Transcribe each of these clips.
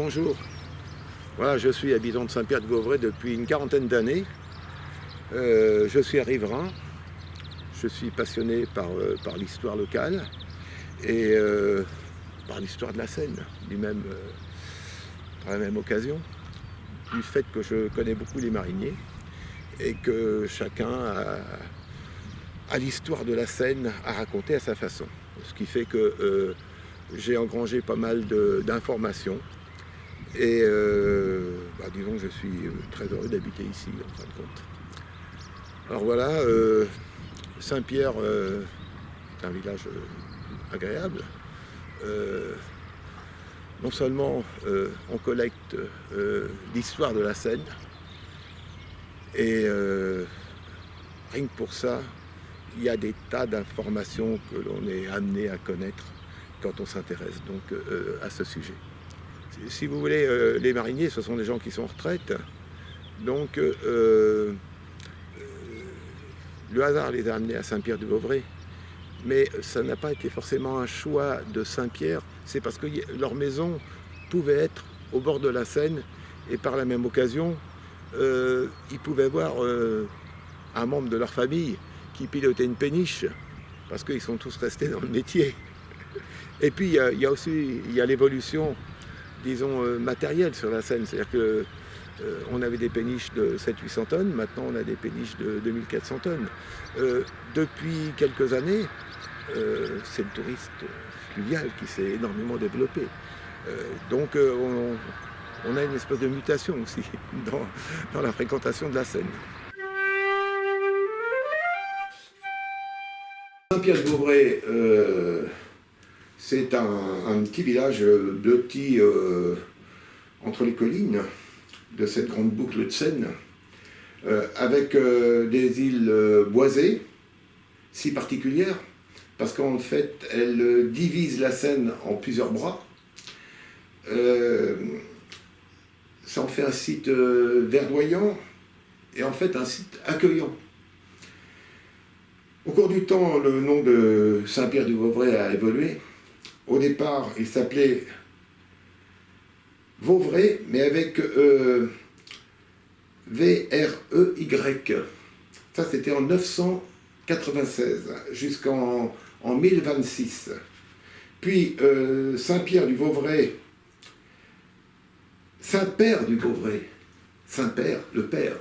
bonjour. Voilà, je suis habitant de Saint-Pierre-de-Vauvray depuis une quarantaine d'années. Je suis riverain. Je suis passionné par l'histoire locale et par l'histoire de la Seine, par la même occasion, du fait que je connais beaucoup les mariniers et que chacun a l'histoire de la Seine à raconter à sa façon. Ce qui fait que j'ai engrangé pas mal d'informations et disons que je suis très heureux d'habiter ici en fin de compte. Alors voilà, Saint-Pierre est un village agréable. Non seulement on collecte l'histoire de la Seine, et rien que pour ça, il y a des tas d'informations que l'on est amené à connaître quand on s'intéresse donc à ce sujet. Si vous voulez, les mariniers, ce sont des gens qui sont en retraite, donc le hasard les a amenés à Saint-Pierre-de-Vauvray, mais ça n'a pas été forcément un choix de Saint-Pierre, c'est parce que leur maison pouvait être au bord de la Seine, et par la même occasion, ils pouvaient voir un membre de leur famille qui pilotait une péniche, parce qu'ils sont tous restés dans le métier. Et puis il y a aussi l'évolution, disons, matérielle sur la Seine, c'est-à-dire que on avait des péniches de 700-800 tonnes, maintenant on a des péniches de 2400 tonnes. Depuis quelques années, c'est le tourisme fluvial qui s'est énormément développé. Donc on a une espèce de mutation aussi dans la fréquentation de la Seine. Saint-Pierre-de-Vauvray, c'est un petit village blotti entre les collines de cette grande boucle de Seine, avec des îles boisées, si particulières, parce qu'en fait, elles divisent la Seine en plusieurs bras. Ça en fait un site verdoyant et en fait un site accueillant. Au cours du temps, le nom de Saint-Pierre-de-Vauvray a évolué. Au départ, il s'appelait Vauvray, mais avec V-R-E-Y. Ça, c'était en 996 jusqu'en 1026. Puis Saint-Pierre du Vauvray, Saint-Père du Vauvray, Saint-Père, le Père,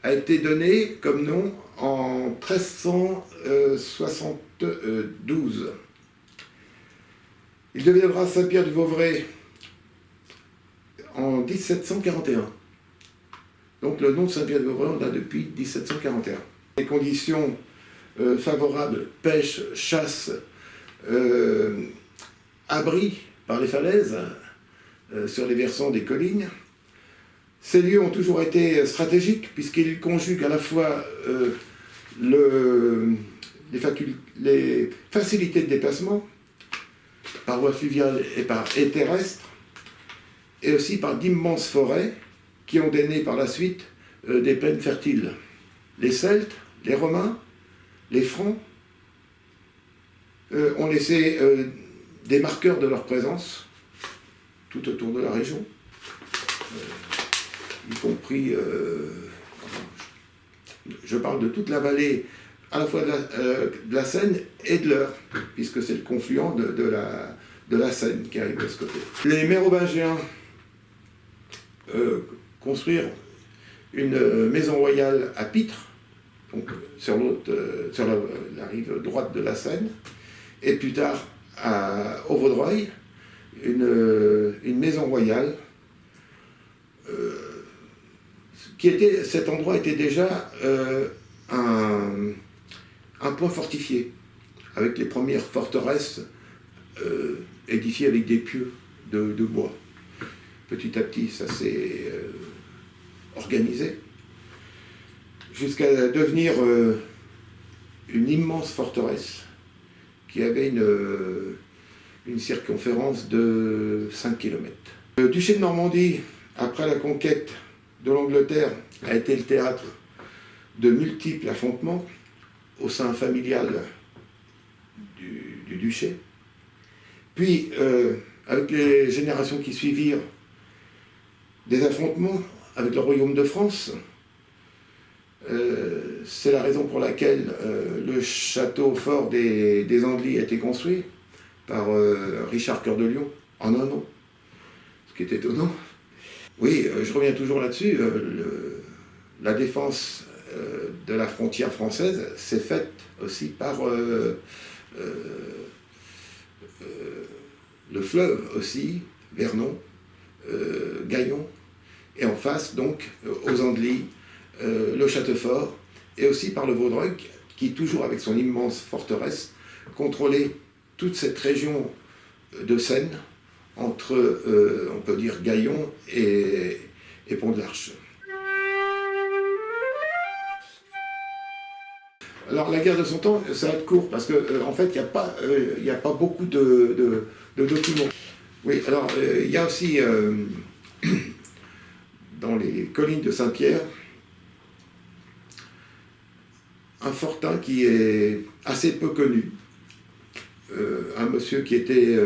a été donné comme nom en 1372. Il deviendra Saint-Pierre du Vauvray en 1741. Donc le nom de Saint-Pierre du Vauvray, on l'a depuis 1741. Les conditions favorables, pêche, chasse, abri par les falaises, sur les versants des collines. Ces lieux ont toujours été stratégiques puisqu'ils conjuguent à la fois les facilités de déplacement par voie fluviale et terrestre, et aussi par d'immenses forêts qui ont donné par la suite des plaines fertiles. Les Celtes, les Romains, les Francs ont laissé des marqueurs de leur présence tout autour de la région, y compris, je parle de toute la vallée, à la fois de la Seine et de l'Eure, puisque c'est le confluent de la Seine qui arrive de ce côté. Les mérovingiens construirent une maison royale à Pitre, donc sur la rive droite de la Seine, et plus tard au Vaudreuil, une maison royale. Cet endroit était déjà un point fortifié, avec les premières forteresses édifiées avec des pieux de bois. Petit à petit, ça s'est organisé, jusqu'à devenir une immense forteresse qui avait une circonférence de 5 km. Le duché de Normandie, après la conquête de l'Angleterre, a été le théâtre de multiples affrontements au sein familial du duché. Puis, avec les générations qui suivirent, des affrontements avec le royaume de France. C'est la raison pour laquelle le château fort des Andelys a été construit par Richard Cœur de Lion en un an, ce qui est étonnant. Oui, je reviens toujours là-dessus. La défense de la frontière française s'est faite aussi par le fleuve aussi, Vernon, Gaillon, et en face donc aux Andelys, le Château-Fort, et aussi par le Vaudreuil, qui toujours avec son immense forteresse, contrôlait toute cette région de Seine, entre, on peut dire, Gaillon et Pont de l'Arche. Alors la guerre de Cent Ans, ça va être court, parce qu'en en fait, il n'y a pas beaucoup de documents. Oui, alors il y a aussi, dans les collines de Saint-Pierre, un fortin qui est assez peu connu. Un monsieur qui était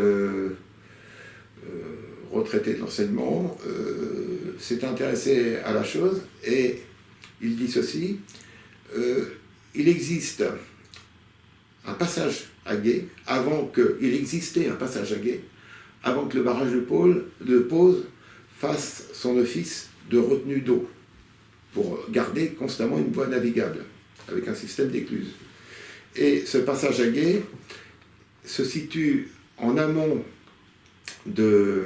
retraité de l'enseignement s'est intéressé à la chose et il dit ceci. Il existe un passage à gué, il existait un passage à gué, avant que le barrage de Pose fasse son office de retenue d'eau, pour garder constamment une voie navigable, avec un système d'écluses. Et ce passage à gué se situe en amont de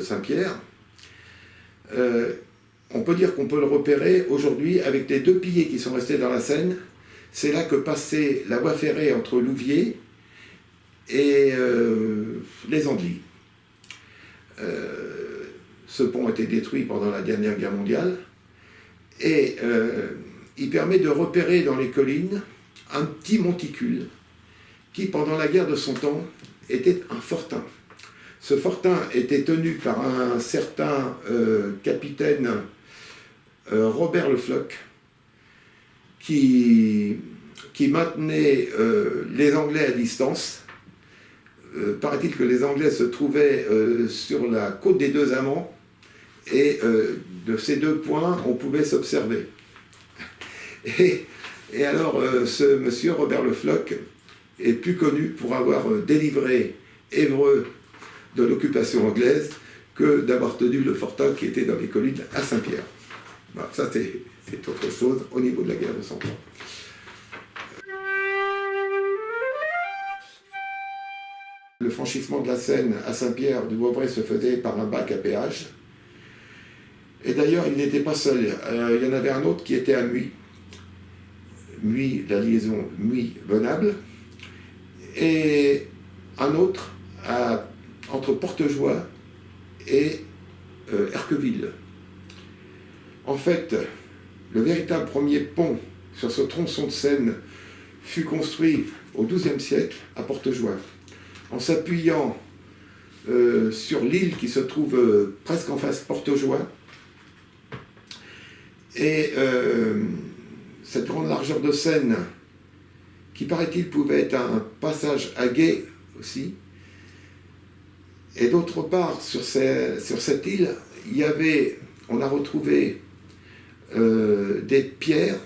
Saint-Pierre. On peut dire qu'on peut le repérer aujourd'hui avec les deux piliers qui sont restés dans la Seine. C'est là que passait la voie ferrée entre Louviers et les Andelys. Ce pont a été détruit pendant la dernière guerre mondiale et il permet de repérer dans les collines un petit monticule qui, pendant la guerre de Cent Ans, était un fortin. Ce fortin était tenu par un certain capitaine Robert Le Floch, qui maintenait les Anglais à distance. Paraît-il que les Anglais se trouvaient sur la côte des Deux Amants, et de ces deux points, on pouvait s'observer. Et alors, ce monsieur Robert Le Floch est plus connu pour avoir délivré Évreux de l'occupation anglaise que d'avoir tenu le fortin qui était dans les collines à Saint-Pierre. Voilà, ça c'est autre chose au niveau de la guerre de Cent Ans. Le franchissement de la Seine à Saint-Pierre de Vauvray se faisait par un bac à péage. Et d'ailleurs, il n'était pas seul. Il y en avait un autre qui était à Muy. Muy, la liaison Muy-Venable. Et un autre entre Portejoie et Erqueville. En fait, le véritable premier pont sur ce tronçon de Seine fut construit au XIIe siècle à Portejoie, en s'appuyant sur l'île qui se trouve presque en face Portejoie. Et cette grande largeur de Seine, qui paraît-il pouvait être un passage à gué aussi. Et d'autre part, sur cette île, on a retrouvé des pierres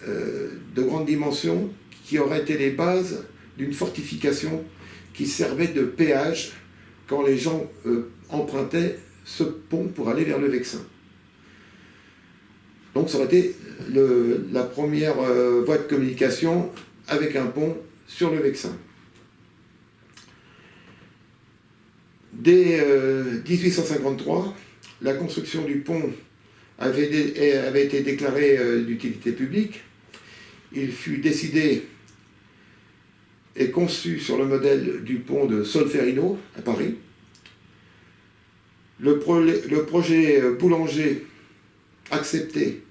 de grande dimension qui auraient été les bases d'une fortification qui servait de péage quand les gens empruntaient ce pont pour aller vers le Vexin. Donc ça aurait été la première voie de communication avec un pont sur le Vexin. Dès 1853, la construction du pont avait été déclarée d'utilité publique. Il fut décidé et conçu sur le modèle du pont de Solferino à Paris. Le projet Boulanger accepté,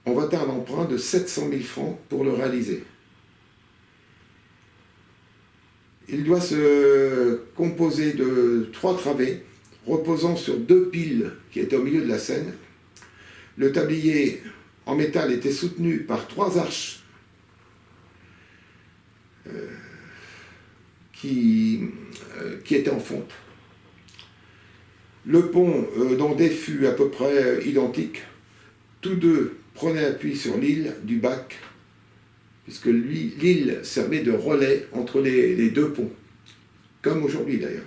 on votait un emprunt de 700 000 francs pour le réaliser. Il doit se composer de 3 travées reposant sur 2 piles qui étaient au milieu de la Seine. Le tablier en métal était soutenu par 3 arches qui était en fonte. Le pont, dont des fûts à peu près identiques, tous deux prenaient appui sur l'île du bac, puisque l'île servait de relais entre les deux ponts, comme aujourd'hui d'ailleurs.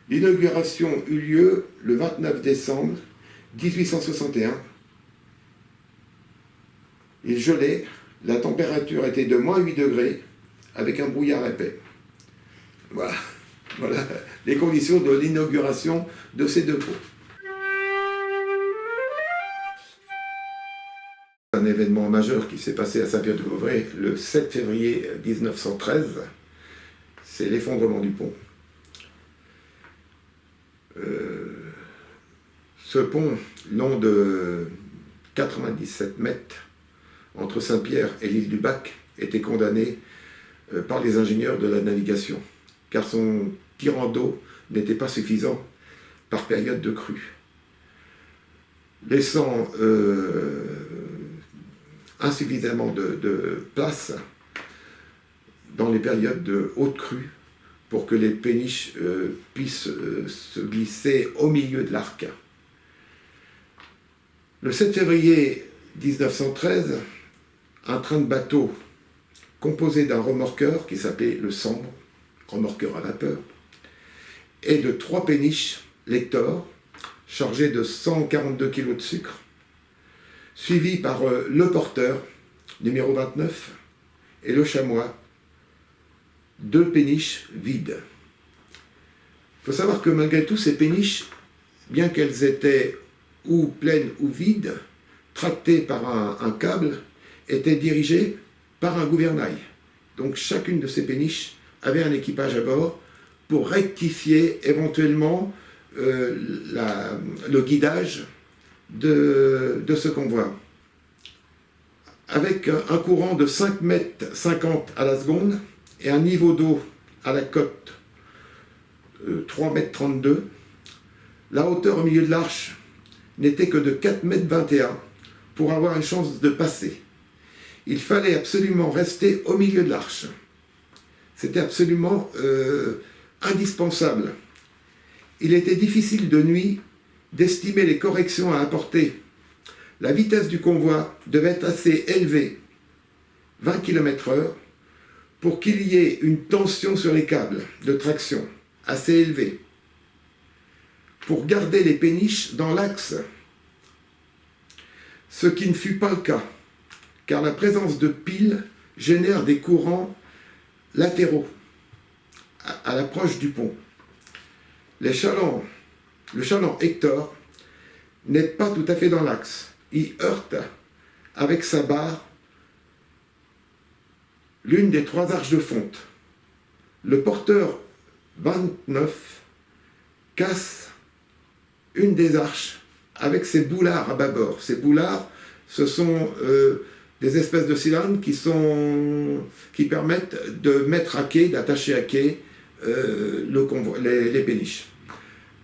L'inauguration eut lieu le 29 décembre 1861. Il gelait, la température était de -8 degrés, avec un brouillard épais. Voilà les conditions de l'inauguration de ces deux ponts. Un événement majeur qui s'est passé à Saint-Pierre-du-Vauvray le 7 février 1913, c'est l'effondrement du pont. Ce pont, long de 97 mètres, entre Saint-Pierre et l'île du Bac, était condamné par les ingénieurs de la navigation, car son tirant d'eau n'était pas suffisant par période de crue, laissant insuffisamment de place dans les périodes de haute crue pour que les péniches puissent se glisser au milieu de l'arc. Le 7 février 1913, un train de bateau composé d'un remorqueur qui s'appelait le Sambre, remorqueur à vapeur, et de 3 péniches Lector, chargées de 142 kg de sucre, suivi par le porteur, numéro 29, et le chamois, 2 péniches vides. Il faut savoir que malgré tout, ces péniches, bien qu'elles étaient ou pleines ou vides, tractées par un câble, étaient dirigées par un gouvernail. Donc chacune de ces péniches avait un équipage à bord pour rectifier éventuellement le guidage de ce convoi. Avec un courant de 5,50 mètres à la seconde et un niveau d'eau à la cote 3,32 mètres, la hauteur au milieu de l'arche n'était que de 4,21 mètres pour avoir une chance de passer. Il fallait absolument rester au milieu de l'arche. C'était absolument indispensable. Il était difficile de nuit d'estimer les corrections à apporter. La vitesse du convoi devait être assez élevée, 20 km/h, pour qu'il y ait une tension sur les câbles de traction assez élevée, pour garder les péniches dans l'axe, ce qui ne fut pas le cas, car la présence de piles génère des courants latéraux à l'approche du pont. Le chaland Hector n'est pas tout à fait dans l'axe. Il heurte avec sa barre l'une des 3 arches de fonte. Le porteur 29 casse une des arches avec ses boulards à bâbord. Ces boulards, ce sont des espèces de cylindres qui permettent de mettre à quai, d'attacher à quai les péniches.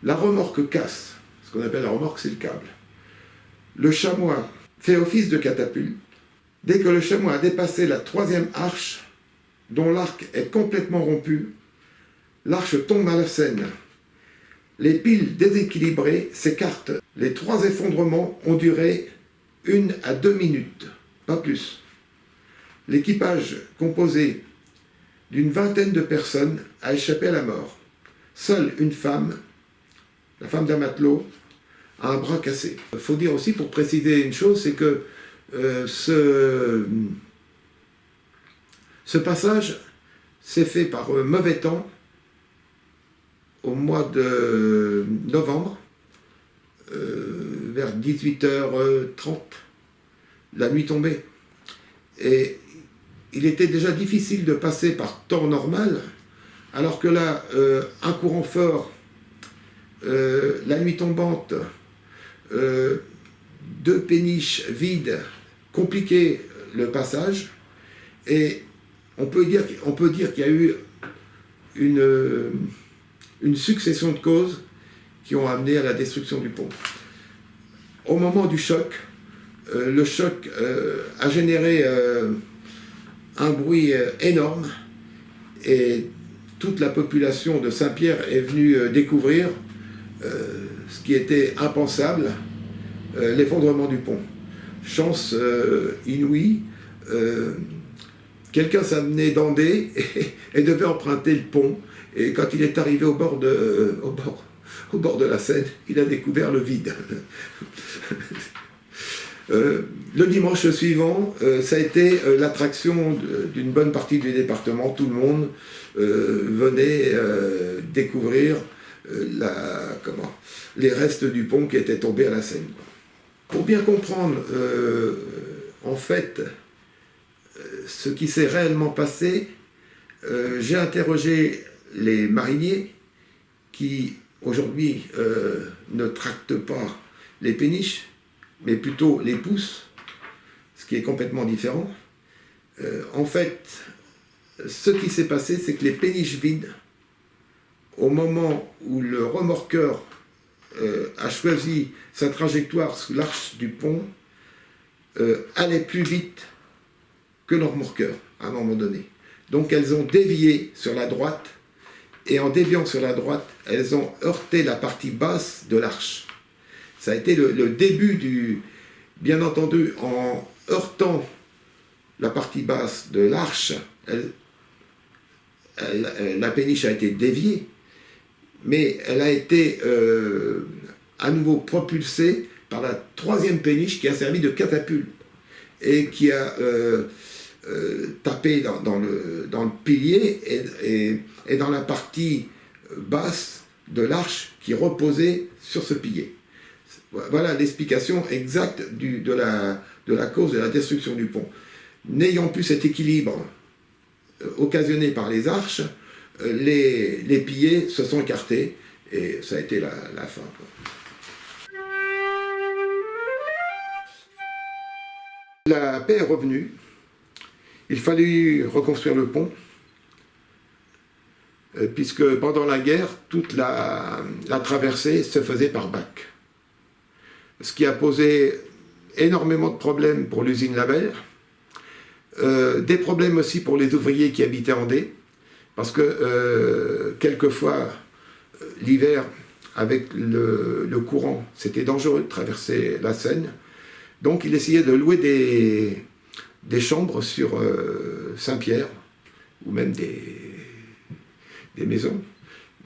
La remorque casse. Ce qu'on appelle la remorque, c'est le câble. Le chamois fait office de catapulte. Dès que le chamois a dépassé la 3e arche, dont l'arc est complètement rompu, l'arche tombe à la Seine. Les piles déséquilibrées s'écartent. Les 3 effondrements ont duré 1 à 2 minutes, pas plus. L'équipage, composé d'une vingtaine de personnes, a échappé à la mort. Seule une femme, la femme d'un matelot, a un bras cassé. Il faut dire aussi, pour préciser une chose, c'est que ce passage s'est fait par mauvais temps au mois de novembre, vers 18h30, la nuit tombée. Et il était déjà difficile de passer par temps normal, alors que là, un courant fort, la nuit tombante, 2 péniches vides, compliquaient le passage, et on peut dire qu'il y a eu une succession de causes qui ont amené à la destruction du pont. Au moment du choc, le choc a généré un bruit énorme, et toute la population de Saint-Pierre est venue découvrir ce qui était impensable, l'effondrement du pont. Chance inouïe, quelqu'un s'amenait d'Andé et devait emprunter le pont. Et quand il est arrivé au bord de la Seine, il a découvert le vide. Le dimanche suivant, ça a été l'attraction d'une bonne partie du département. Tout le monde venait découvrir les restes du pont qui était tombé à la Seine. Pour bien comprendre, en fait, ce qui s'est réellement passé, j'ai interrogé les mariniers qui, aujourd'hui, ne tractent pas les péniches, mais plutôt les poussent, ce qui est complètement différent. En fait, ce qui s'est passé, c'est que les péniches vides, au moment où le remorqueur a choisi sa trajectoire sous l'arche du pont, allait plus vite que le remorqueur, à un moment donné. Donc elles ont dévié sur la droite, et en déviant sur la droite, elles ont heurté la partie basse de l'arche. Ça a été le début du... Bien entendu, en heurtant la partie basse de l'arche, la péniche a été déviée, mais elle a été à nouveau propulsée par la troisième péniche qui a servi de catapulte et qui a tapé dans le pilier et dans la partie basse de l'arche qui reposait sur ce pilier. Voilà l'explication exacte de la cause de la destruction du pont. N'ayant plus cet équilibre occasionné par les arches, les piliers se sont écartés et ça a été la fin. La paix est revenue. Il fallut reconstruire le pont, puisque pendant la guerre, toute la traversée se faisait par bac. Ce qui a posé énormément de problèmes pour l'usine Label, des problèmes aussi pour les ouvriers qui habitaient Andé, parce que quelquefois, l'hiver, avec le courant, c'était dangereux de traverser la Seine, donc il essayait de louer des chambres sur Saint-Pierre, ou même des maisons,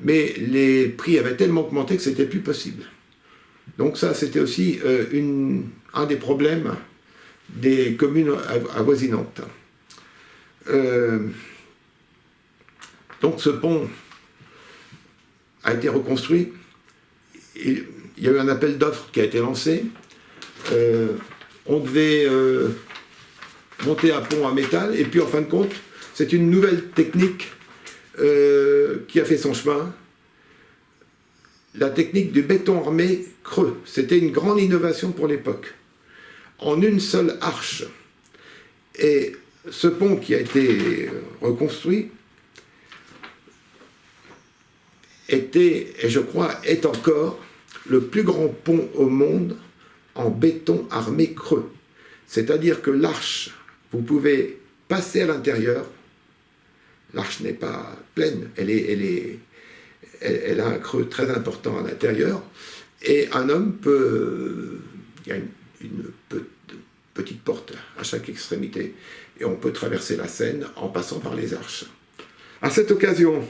mais les prix avaient tellement augmenté que c'était plus possible. Donc ça, c'était aussi un des problèmes des communes avoisinantes. Donc ce pont a été reconstruit. Il y a eu un appel d'offres qui a été lancé. On devait monter un pont à métal, et puis en fin de compte, c'est une nouvelle technique qui a fait son chemin. La technique du béton armé creux. C'était une grande innovation pour l'époque. En une seule arche. Et ce pont qui a été reconstruit était, et je crois, est encore le plus grand pont au monde en béton armé creux. C'est-à-dire que l'arche, vous pouvez passer à l'intérieur. L'arche n'est pas pleine, elle a un creux très important à l'intérieur, et un homme peut... Il y a une petite porte à chaque extrémité, et on peut traverser la Seine en passant par les arches. À cette occasion,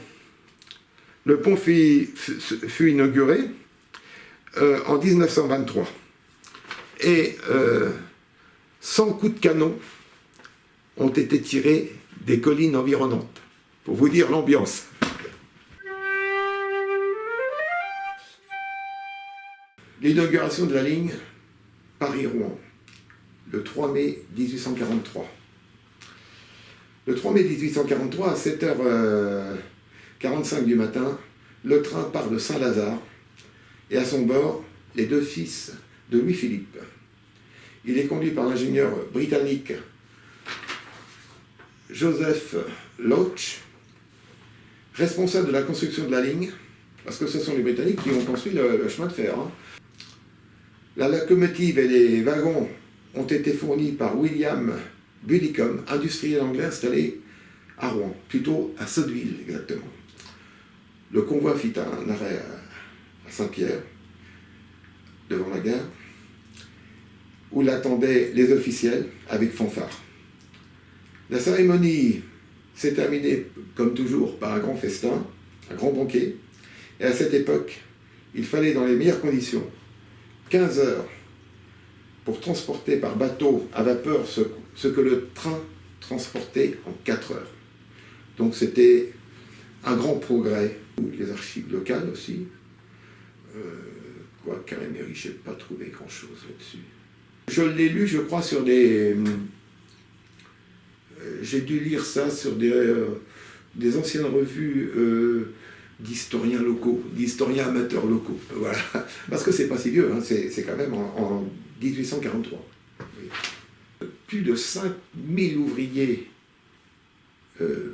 le pont fut inauguré en 1923, et 100 coups de canon ont été tirés des collines environnantes, pour vous dire l'ambiance. L'inauguration de la ligne Paris-Rouen, le 3 mai 1843. Le 3 mai 1843, à 7h45 du matin, le train part de Saint-Lazare et à son bord, les deux fils de Louis-Philippe. Il est conduit par l'ingénieur britannique Joseph Loach, responsable de la construction de la ligne, parce que ce sont les Britanniques qui ont construit le chemin de fer. La locomotive et les wagons ont été fournis par William Buddicombe, industriel anglais installé à Rouen, plutôt à Sotteville exactement. Le convoi fit un arrêt à Saint-Pierre, devant la gare, où l'attendaient les officiels avec fanfare. La cérémonie s'est terminée, comme toujours, par un grand festin, un grand banquet. Et à cette époque, il fallait, dans les meilleures conditions, 15 heures pour transporter par bateau à vapeur ce que le train transportait en 4 heures. Donc c'était un grand progrès. Les archives locales aussi, quoiqu'à la mairie, je n'ai pas trouvé grand-chose là-dessus. Je l'ai lu, je crois, sur des... j'ai dû lire ça sur des anciennes revues d'historiens locaux, d'historiens amateurs locaux. Voilà. Parce que c'est pas si vieux, hein, c'est quand même en 1843. Plus de 5000 ouvriers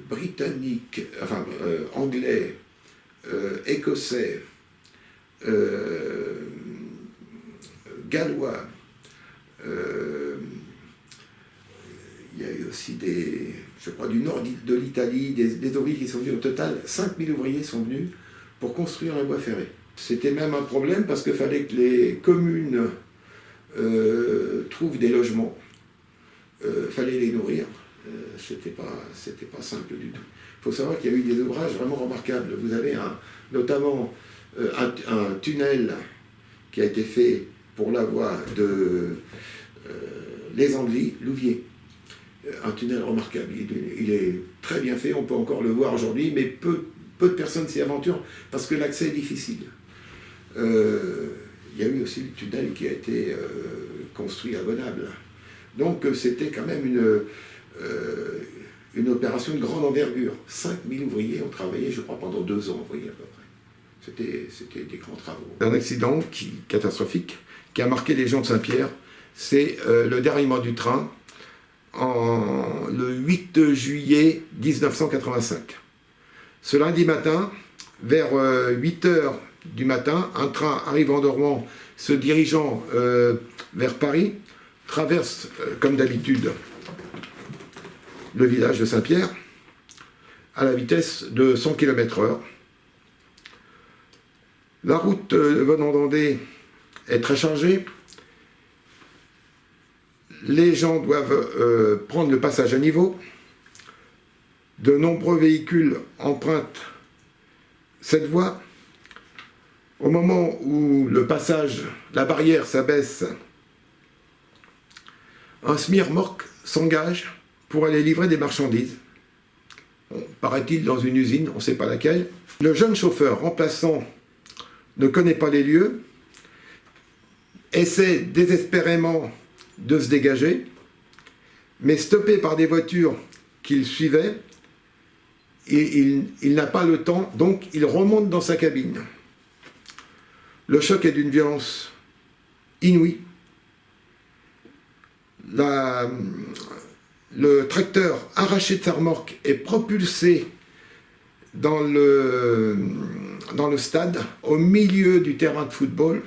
britanniques, enfin anglais, écossais, gallois, il y a eu aussi je crois, du nord de l'Italie, des ouvriers qui sont venus. Au total, 5000 ouvriers sont venus pour construire la voie ferrée. C'était même un problème parce qu'il fallait que les communes trouvent des logements. Fallait les nourrir. C'était pas simple du tout. Il faut savoir qu'il y a eu des ouvrages vraiment remarquables. Vous avez notamment un tunnel qui a été fait pour la voie de Les Anglys, Louviers. Un tunnel remarquable. Il est très bien fait, on peut encore le voir aujourd'hui, mais peu de personnes s'y aventurent parce que l'accès est difficile. Il y a eu aussi le tunnel qui a été construit à Venable. Donc c'était quand même une opération de grande envergure. 5000 ouvriers ont travaillé, je crois, pendant 2 ans, vous voyez, à peu près. C'était des grands travaux. Un accident catastrophique qui a marqué les gens de Saint-Pierre, c'est le déraillement du train le 8 juillet 1985. Ce lundi matin, vers 8 h du matin, un train arrivant de Rouen, se dirigeant vers Paris, traverse, comme d'habitude, le village de Saint-Pierre à la vitesse de 100 km/h. La route venant d'Andé est très chargée. Les gens doivent prendre le passage à niveau. De nombreux véhicules empruntent cette voie. Au moment où le passage, la barrière s'abaisse, un semi-remorque s'engage pour aller livrer des marchandises. Bon, paraît-il dans une usine, on ne sait pas laquelle. Le jeune chauffeur remplaçant ne connaît pas les lieux, essaie désespérément de se dégager, mais stoppé par des voitures qu'il suivait, et il n'a pas le temps, donc il remonte dans sa cabine. Le choc est d'une violence inouïe. Le tracteur arraché de sa remorque est propulsé dans le stade, au milieu du terrain de football.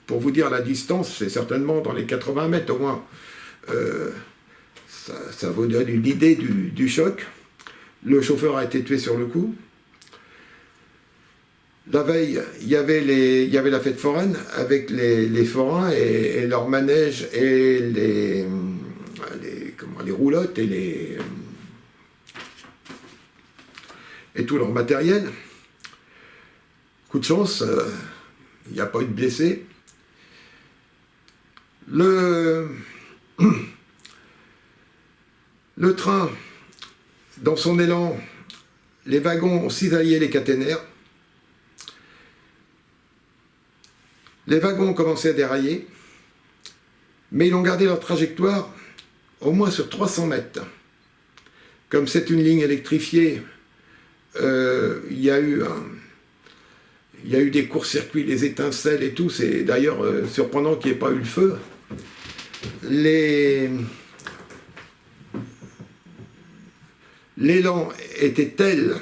Pour vous dire la distance, c'est certainement dans les 80 mètres au moins. Ça vous donne une idée du choc. Le chauffeur a été tué sur le coup. La veille, il y avait la fête foraine avec les forains et leurs manèges et les roulottes et tout leur matériel. Coup de chance, il n'y a pas eu de blessés. Le train, dans son élan, les wagons ont cisaillé les caténaires. Les wagons ont commencé à dérailler, mais ils ont gardé leur trajectoire au moins sur 300 mètres. Comme c'est une ligne électrifiée, il y a eu des courts-circuits, des étincelles et tout. C'est d'ailleurs surprenant qu'il n'y ait pas eu le feu. L'élan était tel,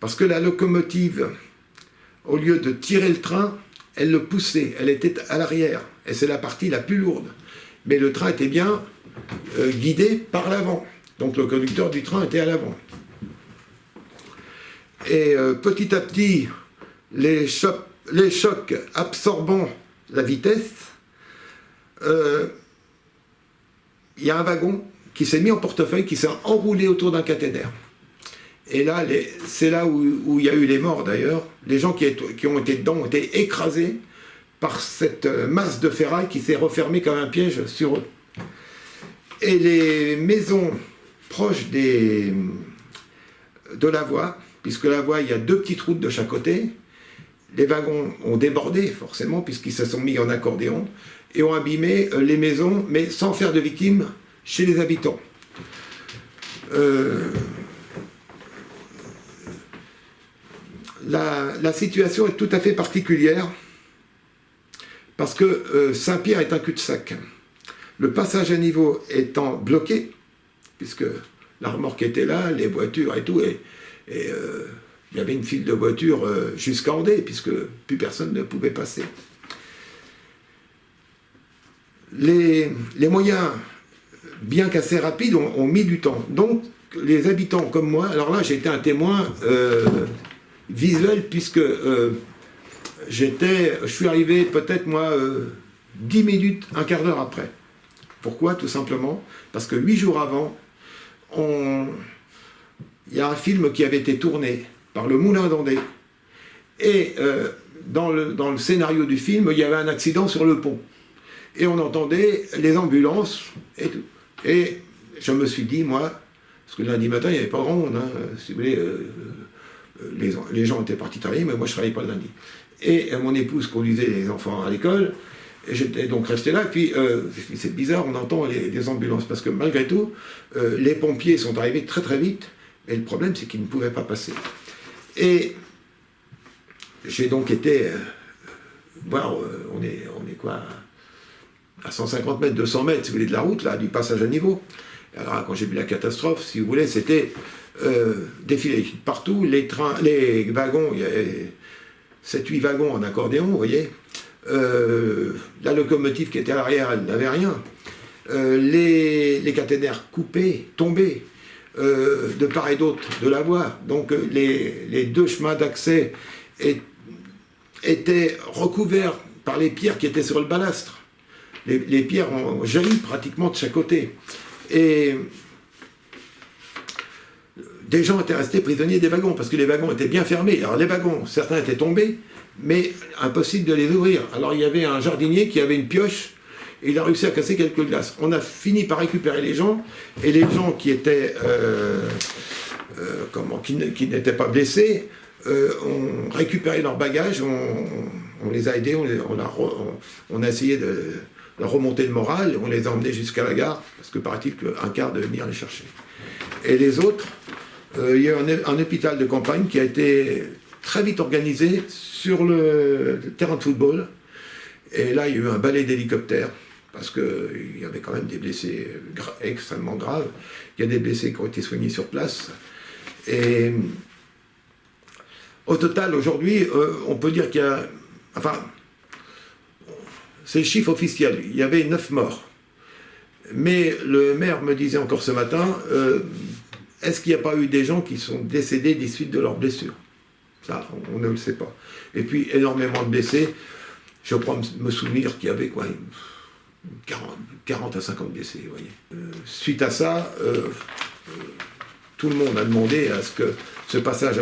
parce que la locomotive, au lieu de tirer le train, elle le poussait, elle était à l'arrière, et c'est la partie la plus lourde. Mais le train était bien guidé par l'avant, donc le conducteur du train était à l'avant. Et petit à petit, les chocs absorbant la vitesse, il y a un wagon qui s'est mis en portefeuille, qui s'est enroulé autour d'un caténaire. Et là, c'est là où il y a eu les morts d'ailleurs. Les gens qui ont été dedans ont été écrasés par cette masse de ferraille qui s'est refermée comme un piège sur eux. Et les maisons proches de la voie, puisque la voie, il y a 2 petites routes de chaque côté, les wagons ont débordé forcément, puisqu'ils se sont mis en accordéon, et ont abîmé les maisons, mais sans faire de victimes chez les habitants. La situation est tout à fait particulière, parce que Saint-Pierre est un cul-de-sac. Le passage à niveau étant bloqué, puisque la remorque était là, les voitures et tout, et il y avait une file de voitures jusqu'à Andé, puisque plus personne ne pouvait passer. Les moyens, bien qu'assez rapides, ont mis du temps. Donc, les habitants comme moi, alors là, j'ai été un témoin visuel, puisque je suis arrivé peut-être, moi, 10 minutes, un quart d'heure après. Pourquoi? Tout simplement parce que 8 jours avant, il y a un film qui avait été tourné par le Moulin d'Andé. Et dans le scénario du film, il y avait un accident sur le pont. Et on entendait les ambulances et tout. Et je me suis dit, moi, parce que lundi matin, il n'y avait pas grand monde, hein, si vous voulez, les gens étaient partis travailler, mais moi je ne travaillais pas le lundi. Et mon épouse conduisait les enfants à l'école, et j'étais donc resté là, puis c'est bizarre, on entend les ambulances, parce que malgré tout, les pompiers sont arrivés très très vite, mais le problème c'est qu'ils ne pouvaient pas passer. Et j'ai donc été voir, on est quoi, à 150 mètres, 200 mètres, si vous voulez, de la route, là, du passage à niveau. Alors quand j'ai vu la catastrophe, si vous voulez, c'était défilé partout, les wagons, il y avait 7-8 wagons en accordéon, vous voyez. La locomotive qui était à l'arrière, elle n'avait rien. Les caténaires coupés, tombés, de part et d'autre de la voie. Donc les 2 chemins d'accès étaient recouverts par les pierres qui étaient sur le balastre. Les pierres ont jailli pratiquement de chaque côté. Et des gens étaient restés prisonniers des wagons, parce que les wagons étaient bien fermés. Alors les wagons, certains étaient tombés, mais impossible de les ouvrir. Alors il y avait un jardinier qui avait une pioche, et il a réussi à casser quelques glaces. On a fini par récupérer les gens, et les gens qui étaient qui n'étaient pas blessés ont récupéré leurs bagages, on les a aidés, on a essayé de leur remonter le moral, on les a emmenés jusqu'à la gare, parce que paraît-il qu'un quart devait venir les chercher. Et les autres, il y a un hôpital de campagne qui a été très vite organisé sur le terrain de football. Et là, il y a eu un balai d'hélicoptères, parce qu'il y avait quand même des blessés extrêmement graves. Il y a des blessés qui ont été soignés sur place. Et au total, aujourd'hui, on peut dire qu'il y a... Enfin, c'est le chiffre officiel. Il y avait 9 morts. Mais le maire me disait encore ce matin, est-ce qu'il n'y a pas eu des gens qui sont décédés des suites de leurs blessures? Ça, on ne le sait pas. Et puis, énormément de blessés. Je crois me souvenir qu'il y avait quoi, 40 à 50 blessés, vous voyez. Suite à ça, tout le monde a demandé à ce que ce passage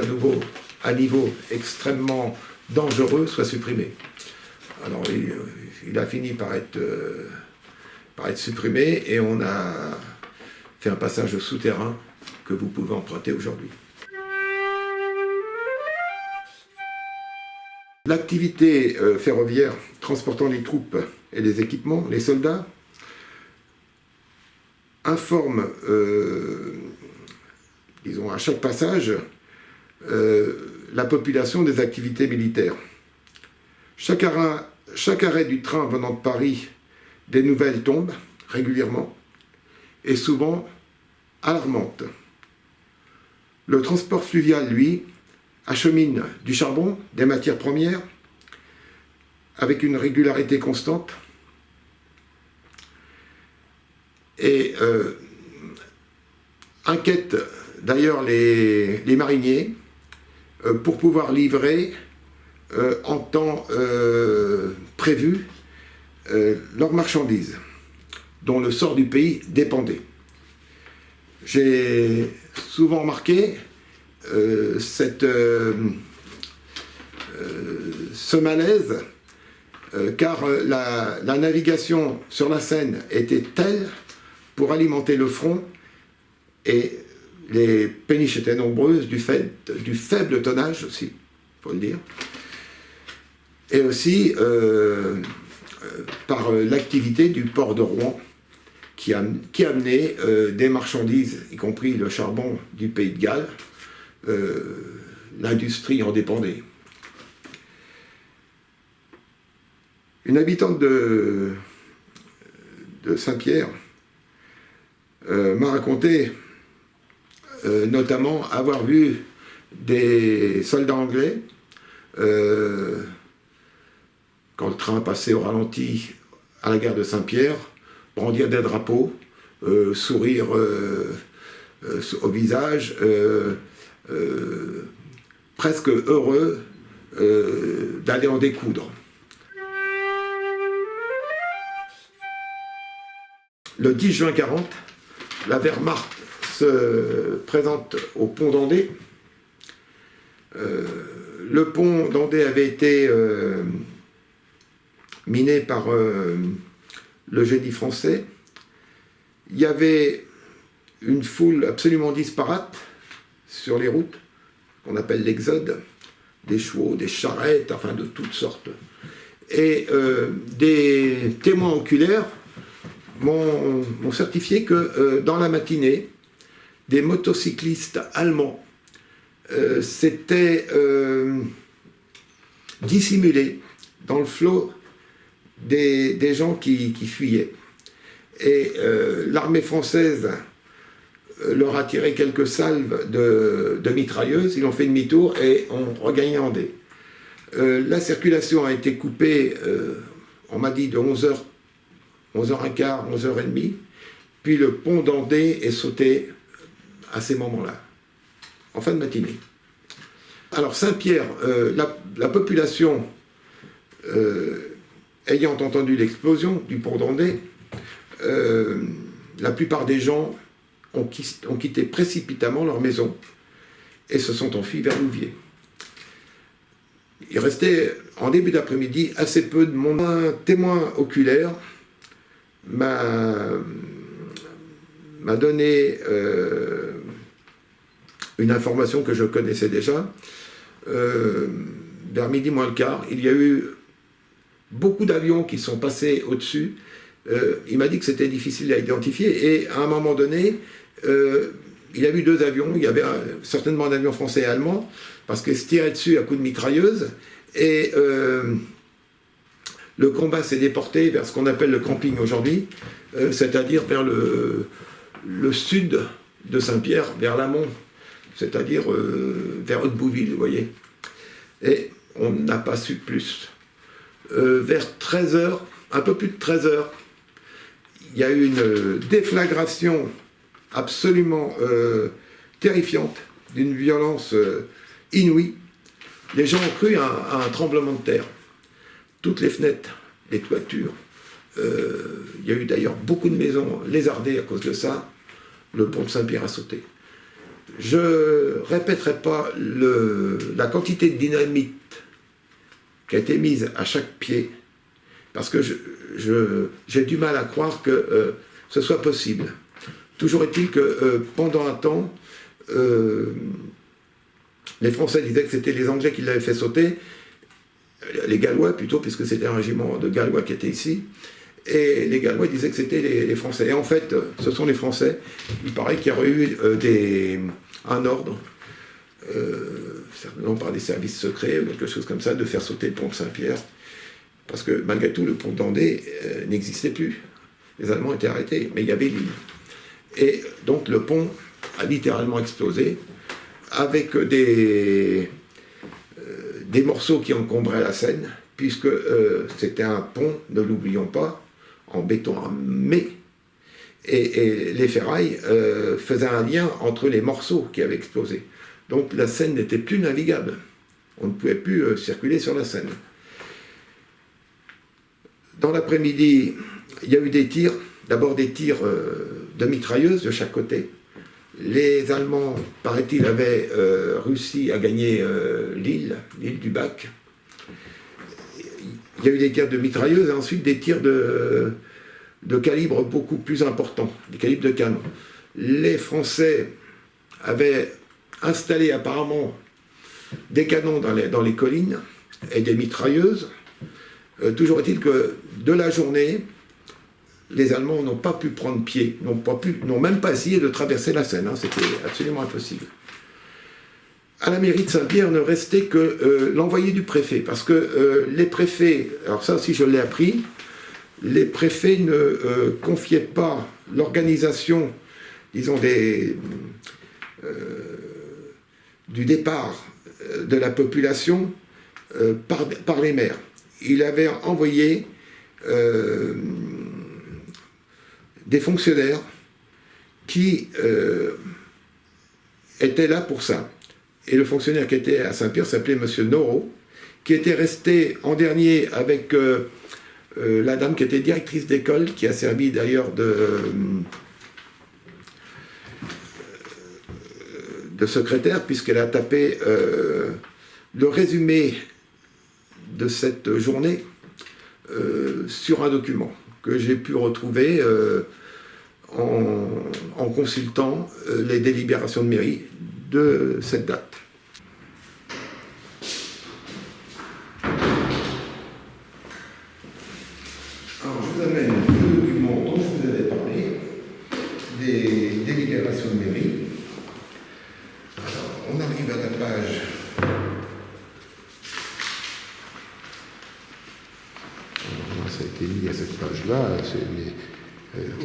à niveau extrêmement dangereux soit supprimé. Alors, il a fini par être supprimé, et on a fait un passage souterrain que vous pouvez emprunter aujourd'hui. L'activité ferroviaire transportant les troupes et les équipements, les soldats, informe, disons, à chaque passage, la population des activités militaires. Chaque arrêt du train venant de Paris, des nouvelles tombent régulièrement, et souvent alarmantes. Le transport fluvial, lui, achemine du charbon, des matières premières, avec une régularité constante, et inquiète d'ailleurs les mariniers, pour pouvoir livrer en temps prévu leurs marchandises, dont le sort du pays dépendait. J'ai souvent remarqué ce malaise, car la navigation sur la Seine était telle pour alimenter le front, et les péniches étaient nombreuses du fait du faible tonnage aussi, il faut le dire, et aussi par l'activité du port de Rouen qui amenait des marchandises, y compris le charbon du pays de Galles. L'industrie en dépendait. Une habitante de Saint-Pierre m'a raconté notamment avoir vu des soldats anglais quand le train passait au ralenti à la gare de Saint-Pierre, brandir des drapeaux, sourire au visage, presque heureux d'aller en découdre. Le 10 juin 40, la Wehrmacht se présente au pont d'Andé. Le pont d'Andé avait été miné par le génie français. Il y avait une foule absolument disparate sur les routes, qu'on appelle l'exode, des chevaux, des charrettes, enfin de toutes sortes. Et des témoins oculaires m'ont certifié que dans la matinée, des motocyclistes allemands s'étaient dissimulés dans le flot des gens qui fuyaient. Et l'armée française leur a tiré quelques salves de mitrailleuses, ils ont fait demi-tour et ont regagné Andé. La circulation a été coupée, on m'a dit de 11h, 11h15, 11h30, puis le pont d'Andé est sauté à ces moments-là, en fin de matinée. Alors Saint-Pierre, la population ayant entendu l'explosion du pont d'Andé, la plupart des gens ont quitté précipitamment leur maison et se sont enfuis vers Louviers. Il restait en début d'après-midi assez peu de monde. Un témoin oculaire m'a donné une information que je connaissais déjà. Vers midi moins le quart, il y a eu beaucoup d'avions qui sont passés au-dessus. Il m'a dit que c'était difficile à identifier et à un moment donné, il a vu deux avions. Il y avait certainement un avion français et allemand parce qu'ils se tiraient dessus à coups de mitrailleuse et le combat s'est déporté vers ce qu'on appelle le camping aujourd'hui, c'est-à-dire vers le sud de Saint-Pierre, vers l'amont, c'est-à-dire vers Haute-Bouville, vous voyez. Et on n'a pas su plus. Vers 13h, un peu plus de 13h, il y a eu une déflagration absolument terrifiante, d'une violence inouïe. Les gens ont cru à un tremblement de terre. Toutes les fenêtres, les toitures, il y a eu d'ailleurs beaucoup de maisons lézardées à cause de ça. Le pont de Saint-Pierre a sauté. Je ne répéterai pas la quantité de dynamite qui a été mise à chaque pied, parce que j'ai du mal à croire que ce soit possible. Toujours est-il que pendant un temps, les Français disaient que c'était les Anglais qui l'avaient fait sauter, les Gallois plutôt, puisque c'était un régiment de Gallois qui était ici, et les Gallois disaient que c'était les Français. Et en fait, ce sont les Français. Il paraît qu'il y aurait eu un ordre, certainement par des services secrets ou quelque chose comme ça, de faire sauter le pont de Saint-Pierre, parce que malgré tout, le pont d'Andé n'existait plus. Les Allemands étaient arrêtés, mais il y avait l'île. Et donc le pont a littéralement explosé, avec des morceaux qui encombraient la Seine, puisque c'était un pont, ne l'oublions pas, en béton armé, et les ferrailles faisaient un lien entre les morceaux qui avaient explosé. Donc la Seine n'était plus navigable. On ne pouvait plus circuler sur la Seine. Dans l'après-midi, il y a eu des tirs, d'abord des tirs de mitrailleuses de chaque côté. Les Allemands, paraît-il, avaient réussi à gagner l'île du Bac. Il y a eu des tirs de mitrailleuses et ensuite des tirs de calibre beaucoup plus important, des calibres de canon. Les Français avaient installé apparemment des canons dans les collines et des mitrailleuses. Toujours est-il que de la journée, les Allemands n'ont pas pu prendre pied, n'ont même pas essayé de traverser la Seine, hein, c'était absolument impossible. À la mairie de Saint-Pierre ne restait que l'envoyé du préfet, parce que les préfets, alors ça aussi je l'ai appris, les préfets ne confiaient pas l'organisation, disons, du départ de la population par les maires. Il avait envoyé des fonctionnaires qui étaient là pour ça. Et le fonctionnaire qui était à Saint-Pierre s'appelait M. Noro, qui était resté en dernier avec la dame qui était directrice d'école, qui a servi d'ailleurs de secrétaire, puisqu'elle a tapé le résumé de cette journée sur un document que j'ai pu retrouver en consultant les délibérations de mairie de cette date. Alors je vous amène le document dont je vous avais parlé, des délibérations de mairie. Alors, on arrive à la page. Ça a été mis à cette page-là,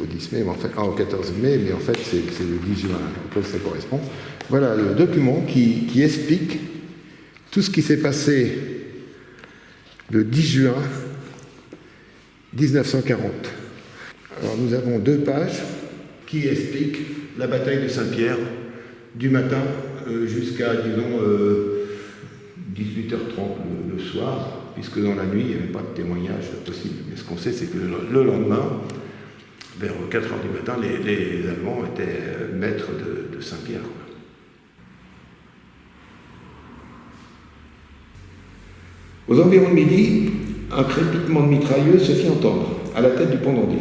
au 10 mai, mais en fait, au 14 mai, mais en fait c'est le 10 juin, auquel ça correspond. Voilà le document qui explique tout ce qui s'est passé le 10 juin 1940. Alors nous avons 2 pages qui expliquent la bataille de Saint-Pierre du matin jusqu'à, disons, 18h30 le soir, puisque dans la nuit, il n'y avait pas de témoignage possible. Mais ce qu'on sait, c'est que le lendemain, vers 4h du matin, les Allemands étaient maîtres de Saint-Pierre. Aux environs de midi, un crépitement de mitrailleuse se fit entendre, à la tête du pont d'Andé.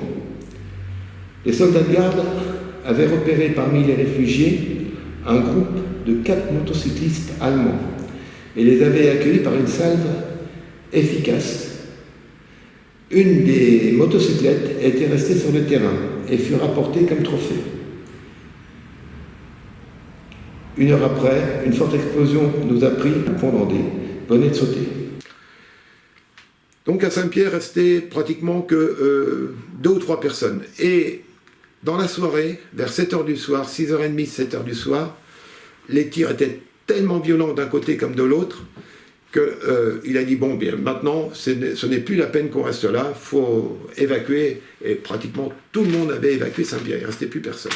Les soldats de garde avaient repéré parmi les réfugiés un groupe de 4 motocyclistes allemands et les avaient accueillis par une salve efficace. Une des motocyclettes était restée sur le terrain et fut rapportée comme trophée. 1 heure après, une forte explosion nous a pris au pont d'Andé, venait de sauter. Donc à Saint-Pierre, restait pratiquement que 2 ou 3 personnes. Et dans la soirée, vers 7h du soir, 6h30, 7h du soir, les tirs étaient tellement violents d'un côté comme de l'autre, qu'il a dit, bon, bien, maintenant, ce n'est plus la peine qu'on reste là, il faut évacuer, et pratiquement tout le monde avait évacué Saint-Pierre, il ne restait plus personne.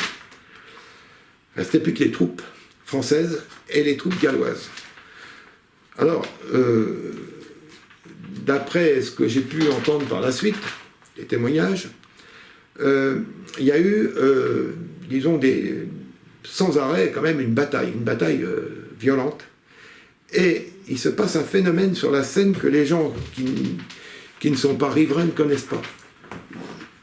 Il ne restait plus que les troupes françaises et les troupes galloises. Alors, d'après ce que j'ai pu entendre par la suite, les témoignages, il y a eu, disons, sans arrêt, quand même, une bataille violente. Et il se passe un phénomène sur la Seine que les gens qui ne sont pas riverains ne connaissent pas.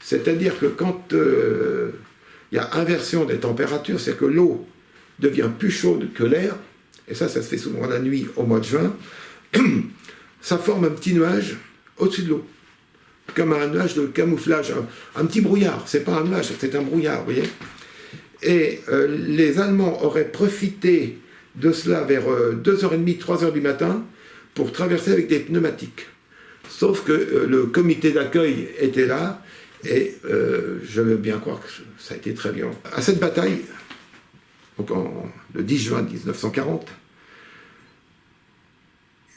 C'est-à-dire que quand il y a inversion des températures, c'est que l'eau devient plus chaude que l'air, et ça se fait souvent la nuit au mois de juin, ça forme un petit nuage au-dessus de l'eau, comme un nuage de camouflage, un petit brouillard. C'est pas un nuage, c'est un brouillard, vous voyez. Et les Allemands auraient profité de cela vers 2h30, 3h du matin, pour traverser avec des pneumatiques. Sauf que le comité d'accueil était là, et je veux bien croire que ça a été très violent. À cette bataille, donc le 10 juin 1940,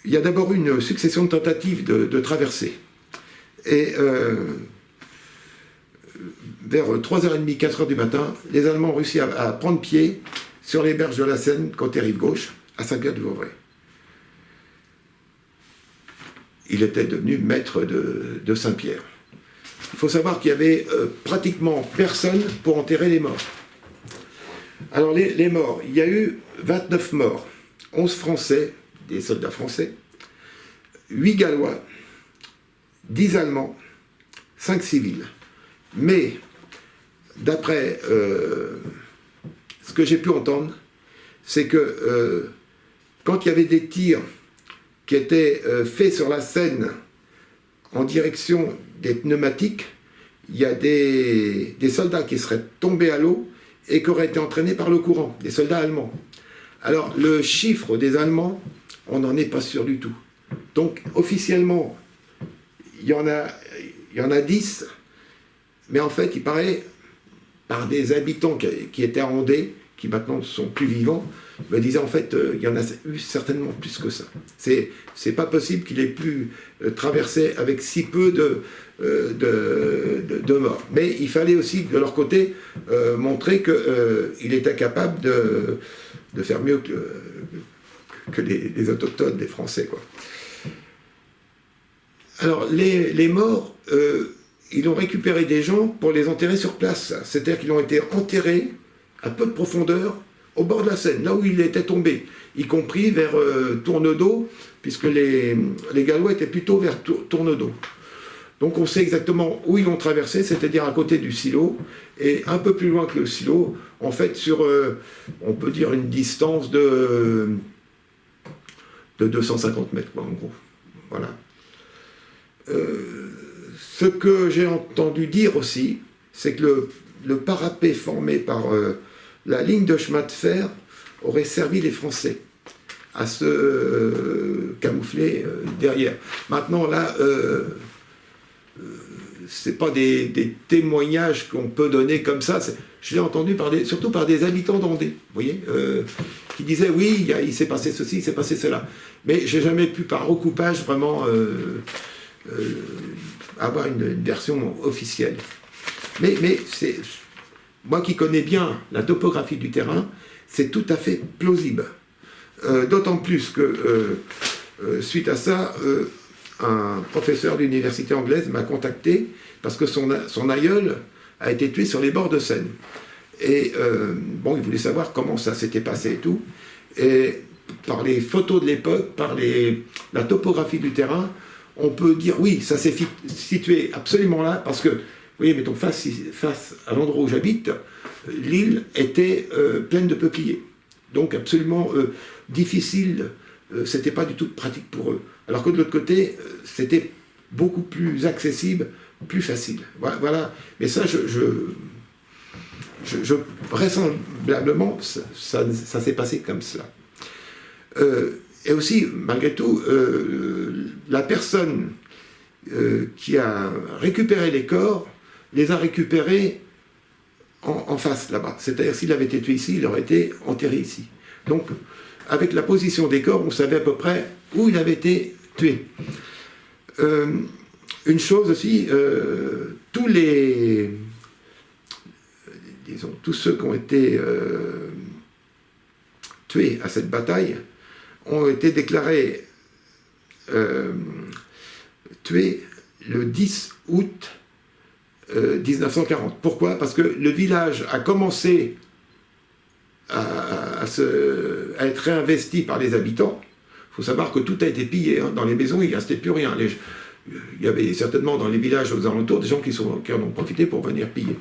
il y a d'abord une succession de tentatives de traversée. Et vers 3h30, 4h du matin, les Allemands ont réussi à prendre pied sur les berges de la Seine, côté rive gauche, à Saint-Pierre-du-Vauvray. Il était devenu maître de Saint-Pierre. Il faut savoir qu'il y avait pratiquement personne pour enterrer les morts. Alors les morts, il y a eu 29 morts, 11 Français, des soldats français, 8 Gallois, 10 Allemands, 5 civils. Mais, d'après ce que j'ai pu entendre, c'est que quand il y avait des tirs qui étaient faits sur la Seine en direction des pneumatiques, il y a des soldats qui seraient tombés à l'eau et qui auraient été entraînés par le courant, des soldats allemands. Alors, le chiffre des Allemands, on n'en est pas sûr du tout. Donc, officiellement, il y en a 10, mais en fait, il paraît, par des habitants qui étaient à Andé, qui maintenant ne sont plus vivants, me disaient en fait, il y en a eu certainement plus que ça. C'est pas possible qu'il ait pu traverser avec si peu de morts. Mais il fallait aussi, de leur côté, montrer qu'il était capable de faire mieux que les autochtones, les Français, quoi. Alors, les morts, ils ont récupéré des gens pour les enterrer sur place. C'est-à-dire qu'ils ont été enterrés à peu de profondeur au bord de la Seine, là où il était tombé, y compris vers Tournedos, puisque les Gallois étaient plutôt vers Tournedos. Donc on sait exactement où ils l'ont traversé, c'est-à-dire à côté du silo, et un peu plus loin que le silo, en fait sur, on peut dire, une distance de 250 mètres, quoi, en gros. Voilà. Ce que j'ai entendu dire aussi, c'est que le parapet formé par la ligne de chemin de fer aurait servi les Français à se camoufler derrière. Maintenant, là, c'est pas des témoignages qu'on peut donner comme ça. Je l'ai entendu surtout par des habitants d'Andé, vous voyez, qui disaient oui, il s'est passé ceci, il s'est passé cela. Mais j'ai jamais pu, par recoupage, vraiment avoir une version officielle. Mais c'est, moi qui connais bien la topographie du terrain, c'est tout à fait plausible. D'autant plus que, suite à ça, un professeur d'université anglaise m'a contacté parce que son aïeul a été tué sur les bords de Seine. Et bon, il voulait savoir comment ça s'était passé et tout. Et par les photos de l'époque, par la topographie du terrain, on peut dire, oui, ça s'est situé absolument là, parce que, vous voyez, mettons, face à l'endroit où j'habite, l'île était pleine de peupliers. Donc absolument difficile, c'était pas du tout pratique pour eux. Alors que de l'autre côté, c'était beaucoup plus accessible, plus facile. Voilà. Mais ça, vraisemblablement, ça s'est passé comme cela. Et aussi, malgré tout, la personne qui a récupéré les corps les a récupérés en face, là-bas. C'est-à-dire, s'il avait été tué ici, il aurait été enterré ici. Donc, avec la position des corps, on savait à peu près où il avait été tué. Une chose aussi, tous ceux qui ont été tués à cette bataille ont été déclarés tués le 10 août 1940. Pourquoi? Parce que le village a commencé à être réinvesti par les habitants. Il faut savoir que tout a été pillé. Dans les maisons, il ne restait plus rien. Il y avait certainement dans les villages aux alentours des gens qui en ont profité pour venir piller.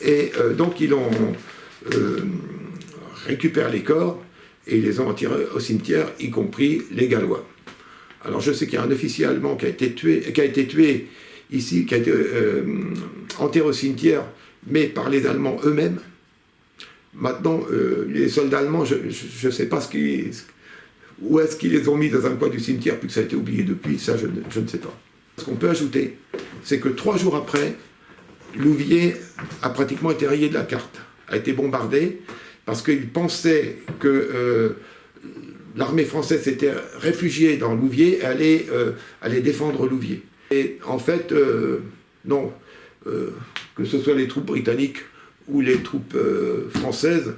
Et donc ils ont récupéré les corps et ils les ont enterrés au cimetière, y compris les Gallois. Alors je sais qu'il y a un officier allemand qui a été tué ici, qui a été enterré au cimetière, mais par les Allemands eux-mêmes. Maintenant, les soldats allemands, je ne sais pas où est-ce qu'ils les ont mis dans un coin du cimetière, puis que ça a été oublié depuis, ça je ne sais pas. Ce qu'on peut ajouter, c'est que 3 jours après, Louviers a pratiquement été rayé de la carte, a été bombardé, parce qu'ils pensaient que l'armée française s'était réfugiée dans Louviers et allait défendre Louviers. Et en fait, non, que ce soit les troupes britanniques ou les troupes françaises,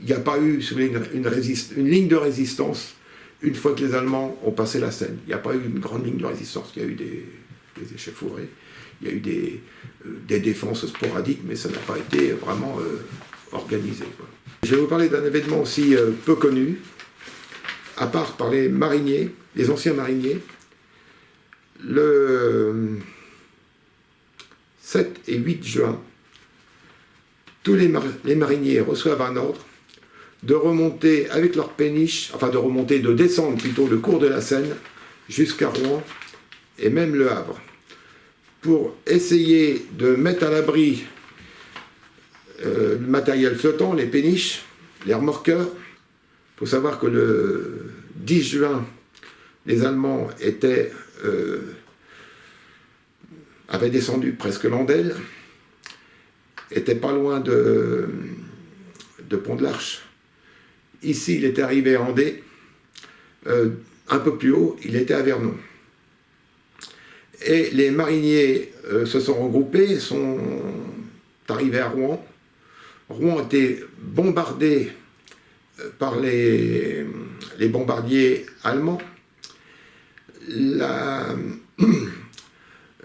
il n'y a pas eu une ligne de résistance une fois que les Allemands ont passé la Seine. Il n'y a pas eu une grande ligne de résistance. Il y a eu des échauffourées, il y a eu des défenses sporadiques, mais ça n'a pas été vraiment organisé, quoi. Je vais vous parler d'un événement aussi peu connu, à part par les mariniers, les anciens mariniers. Le 7 et 8 juin, tous les mariniers reçoivent un ordre de remonter avec leur péniche, de descendre plutôt le cours de la Seine jusqu'à Rouen et même Le Havre, pour essayer de mettre à l'abri le matériel flottant, les péniches, les remorqueurs. Il faut savoir que le 10 juin, les Allemands avaient descendu presque Landelle, étaient pas loin de Pont de l'Arche. Ici, il était arrivé à Andé. Un peu plus haut, il était à Vernon. Et les mariniers se sont regroupés, sont arrivés à Rouen. Rouen était bombardé par les bombardiers allemands.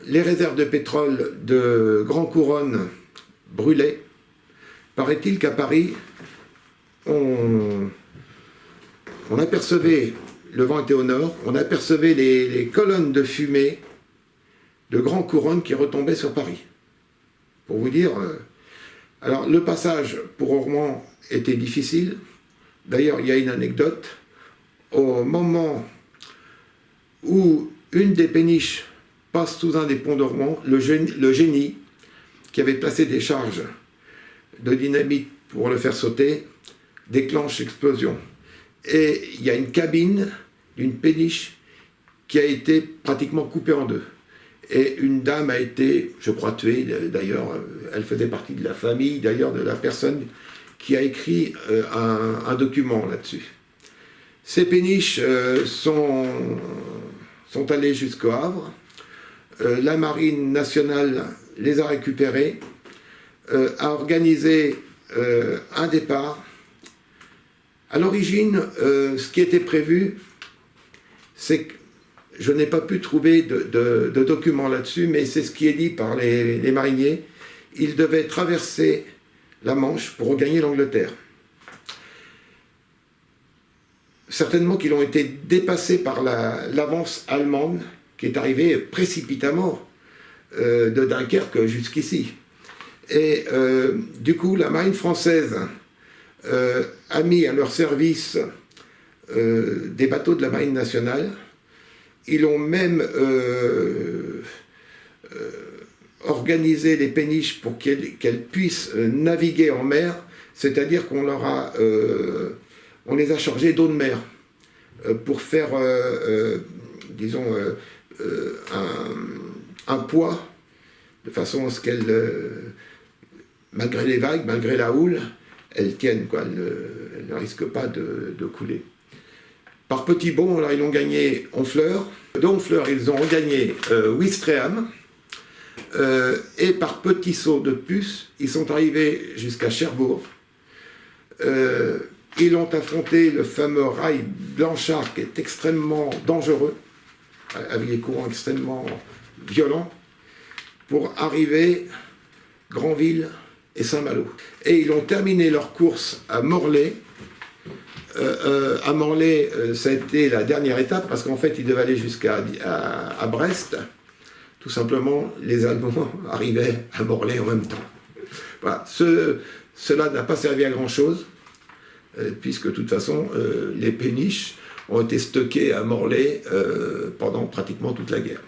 Les réserves de pétrole de Grand Couronne brûlaient. Paraît-il qu'à Paris, on apercevait, le vent était au nord, on apercevait les colonnes de fumée de Grand Couronne qui retombaient sur Paris. Pour vous dire, alors le passage pour Rouen était difficile. D'ailleurs, il y a une anecdote. Au moment où une des péniches passe sous un des ponts de Rouen, le génie qui avait placé des charges de dynamite pour le faire sauter déclenche l'explosion. Et il y a une cabine d'une péniche qui a été pratiquement coupée en deux. Et une dame a été, je crois, tuée. D'ailleurs, elle faisait partie de la famille, d'ailleurs, de la personne qui a écrit un document là-dessus. Ces péniches sont allées jusqu'au Havre. La Marine nationale les a récupérées, a organisé un départ. À l'origine, ce qui était prévu, c'est que je n'ai pas pu trouver de documents là-dessus, mais c'est ce qui est dit par les mariniers. Ils devaient traverser la Manche pour regagner l'Angleterre. Certainement qu'ils ont été dépassés par l'avance allemande qui est arrivée précipitamment de Dunkerque jusqu'ici. Et du coup, la marine française a mis à leur service des bateaux de la marine nationale. Ils ont même organisé les péniches pour qu'elles puissent naviguer en mer, c'est-à-dire qu'on les a chargées d'eau de mer pour faire, disons, un poids, de façon à ce qu'elles, malgré les vagues, malgré la houle, elles tiennent, quoi, elles ne risquent pas de couler. Par petits bonds, alors, ils ont gagné Honfleur. De Honfleur, ils ont regagné Ouistreham. Et par petits sauts de puce, ils sont arrivés jusqu'à Cherbourg. Ils ont affronté le fameux rail Blanchard, qui est extrêmement dangereux, avec des courants extrêmement violents, pour arriver Granville et Saint-Malo. Et ils ont terminé leur course à Morlaix. À Morlaix, ça a été la dernière étape, parce qu'en fait, ils devaient aller jusqu'à Brest. Tout simplement, les Allemands arrivaient à Morlaix en même temps. Voilà. Cela n'a pas servi à grand-chose, puisque de toute façon, les péniches ont été stockées à Morlaix pendant pratiquement toute la guerre.